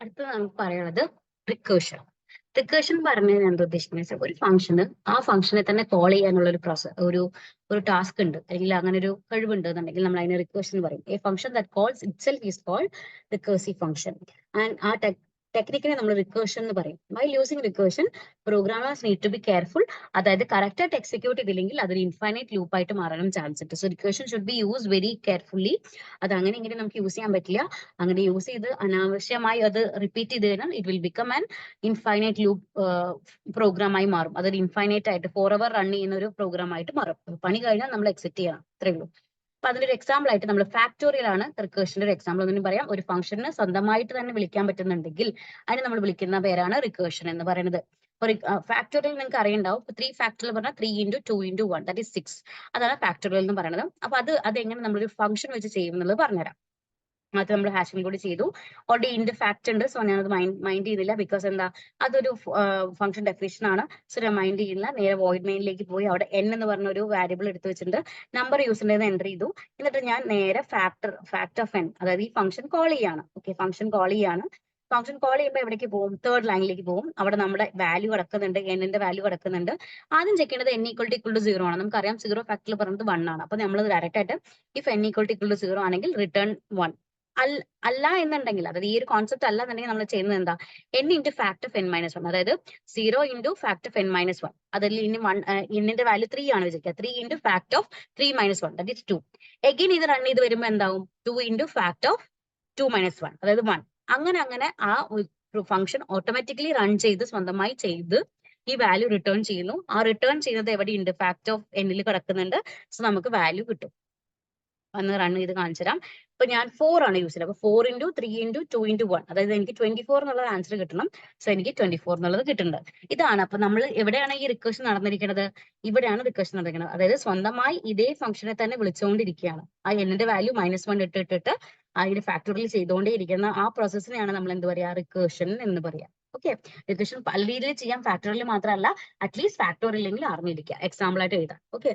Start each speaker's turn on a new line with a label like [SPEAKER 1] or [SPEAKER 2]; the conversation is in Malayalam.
[SPEAKER 1] അടുത്തത് നമുക്ക് പറയുന്നത് റിക്കേഷൻ. റിക്കേഷൻ പറഞ്ഞാൽ എന്താ ഉദ്ദേശിക്കുന്നത്? ഒരു ഫംഗ്ഷന് ആ ഫംഗ്ഷനെ തന്നെ കോൾ ചെയ്യാനുള്ള ഒരു പ്രോസസ് ഒരു ടാസ്ക് ഉണ്ട്, അല്ലെങ്കിൽ അങ്ങനെ ഒരു കഴിവുണ്ട് എന്നുണ്ടെങ്കിൽ നമ്മൾ അതിനെ റിക്കേഷൻ എന്ന് പറയും. A function that calls itself is called recursive function. And ആ ടെക്നിക്കിനെ നമ്മൾ റിക്കേഷൻ എന്ന് പറയും. While using recursion programmers need to be careful. അതായത് കറക്റ്റ് ആയിട്ട് എക്സിക്യൂട്ട് ചെയ്തില്ലെങ്കിൽ അതൊരു ഇൻഫൈനൈറ്റ് ലൂപ്പ് ആയിട്ട് മാറാനും ചാൻസ് ഉണ്ട്. So recursion should be use very carefully. അത് അങ്ങനെ ഇങ്ങനെ നമുക്ക് യൂസ് ചെയ്യാൻ പറ്റില്ല. അങ്ങനെ യൂസ് ചെയ്ത് അനാവശ്യമായി അത് റിപ്പീറ്റ് ചെയ്ത് കഴിഞ്ഞാൽ it will become an infinite loop program ആയി മാറും. അതൊരു ഇൻഫൈനൈറ്റ് ആയിട്ട് ഫോർ എവർ റൺ ചെയ്യുന്ന ഒരു പ്രോഗ്രാം ആയിട്ട് മാറും. പണി കഴിഞ്ഞാൽ നമ്മൾ എക്സിറ്റ് ചെയ്യണം, അത്രേ ഉള്ളൂ. അപ്പൊ അതിന്റെ ഒരു എക്സാമ്പിൾ ആയിട്ട് നമ്മൾ ഫാക്ടോറിയൽ ആണ് റിക്കേഷന്റെ ഒരു എക്സാമ്പിൾ. ഒന്നും പറയാം, ഒരു ഫംഗ്ഷന് സ്വന്തമായിട്ട് തന്നെ വിളിക്കാൻ പറ്റുന്നുണ്ടെങ്കിൽ അതിന് നമ്മൾ വിളിക്കുന്ന പേരാണ് റിക്കേഷൻ എന്ന് പറയുന്നത്. ഫാക്ടോറിയൽ നിങ്ങൾക്ക് അറിയുണ്ടാവും. 3 ഫാക്ടോറിയൽ പറഞ്ഞാൽ 3 × 2 × 1 ദാറ്റ് ഈസ് 6. അതാണ് ഫാക്ടോറിയൽ എന്ന് പറയുന്നത്. അപ്പൊ അതെങ്ങനെ നമ്മളൊരു ഫംഗ്ഷൻ വെച്ച് ചെയ്യും എന്നുള്ളത് പറഞ്ഞുതരാം. അത് നമ്മൾ ഹാഷിംഗ് കൂടി ചെയ്തു. ഓൾറെഡി ഇൻഡ് ഫാക്ട് ഉണ്ട്, സോ ഞാനത് മൈൻഡ് ചെയ്യുന്നില്ല. ബിക്കോസ് എന്താ, അതൊരു ഫംഗ്ഷൻ ഡെഫിനിഷൻ ആണ്. സോ ഞാൻ മൈൻഡ് ചെയ്യുന്നില്ല. നേരെ വോയിഡ് മെയിനിലേക്ക് പോയി അവിടെ n എന്ന് പറഞ്ഞ ഒരു വാരിയബിൾ എടുത്ത് വെച്ചിട്ടുണ്ട്. നമ്പർ യൂസിന്റെ എൻ്റർ ചെയ്തു. എന്നിട്ട് ഞാൻ നേരെ ഫാക്ട് ഓഫ് n, അതായത് ഈ ഫംഗ്ഷൻ കോൾ ചെയ്യാണ്. ഓക്കെ, ഫംഗ്ഷൻ കോൾ ചെയ്യാണ്. ഫംഗ്ഷൻ കോൾ ചെയ്യുമ്പോൾ എവിടേക്ക് പോകും? തേർഡ് ലൈനിലേക്ക് പോകും. അവിടെ നമ്മുടെ വാല്യൂ കിടക്കുന്നുണ്ട്, n-ന്റെ വാല്യൂ കിടക്കുന്നുണ്ട്. ആദ്യം ചെക്ക് ചെയ്യേണ്ടത് n = 0 ആണ്. നമുക്കറിയാം 0 ഫാക്ടറിൽ പറയുന്നത് 1 ആണ്. അപ്പൊ നമ്മൾ ഡയറക്റ്റ് ആയിട്ട് ഇഫ് n = 0 ആണെങ്കിൽ റിട്ടേൺ 1. അല്ല എന്നുണ്ടെങ്കിൽ, അതായത് ഈ ഒരു കോൺസെപ്റ്റ് അല്ല എന്നുണ്ടെങ്കിൽ നമ്മൾ ചെയ്യുന്നത് എന്താ, n × ഫാക്ട് ഓഫ് n - 1, അതായത് 0 × ഫാക്ട് ഓഫ് n - 1. അതിൽ ഇനി n-ന്റെ വാല്യൂ 3 ആണ് വിചാരിക്കുക. 3 × fact of 3 - 1 that is 2. Again ഇത് റൺ ചെയ്ത് വരുമ്പോൾ എന്താവും? 2 × ഫാക്ട് ഓഫ് 2 - 1, അതായത് 1. അങ്ങനെ ആ ഫംഗ്ഷൻ ഓട്ടോമാറ്റിക്കലി റൺ ചെയ്ത് സ്വന്തമായി ചെയ്ത് ഈ വാല്യൂ റിട്ടേൺ ചെയ്യുന്നു. ആ റിട്ടേൺ ചെയ്യുന്നത് എവിടെയുണ്ട്? ഫാക്ട് ഓഫ് n-ൽ കിടക്കുന്നുണ്ട്. സോ നമുക്ക് വാല്യൂ കിട്ടും. ഒന്ന് റൺ ചെയ്ത് കാണിച്ചു തരാം. ഇപ്പൊ ഞാൻ 4 ആണ് യൂസ് ചെയ്യുന്നത്. അപ്പൊ 4 × 3 × 2 × 1, അതായത് എനിക്ക് 24 എന്നുള്ള ആൻസർ കിട്ടണം. സോ എനിക്ക് 24 എന്നുള്ളത് കിട്ടുന്നുണ്ട്. ഇതാണ്. അപ്പൊ നമ്മൾ എവിടെയാണ് ഈ റിക്കേഷൻ നടന്നിരിക്കുന്നത്? ഇവിടെയാണ് റിക്കേഷൻ നടന്നിരിക്കുന്നത്. അതായത് സ്വന്തമായി ഇതേ ഫംഗ്ഷനെ തന്നെ വിളിച്ചുകൊണ്ടിരിക്കുകയാണ്. ആ n-ന്റെ വാല്യൂ -1 ഇട്ടിട്ട് അതിന് ഫാക്ടോറിയൽ ചെയ്തുകൊണ്ടേ ഇരിക്കുന്ന ആ പ്രോസസ്സിനെയാണ് നമ്മൾ എന്ത് പറയാ? റിക്കേഷൻ എന്ന് പറയാം. ഓക്കെ, റിക്കേഷൻ പല രീതിയിൽ ചെയ്യാം. ഫാക്ടോറിയൽ മാത്രമല്ല, അറ്റ്ലീസ്റ്റ് ഫാക്ടോറിയൽ എങ്കിലും അറിഞ്ഞിരിക്കുക. എക്സാമ്പിൾ ആയിട്ട് എഴുതാം. ഓക്കെ.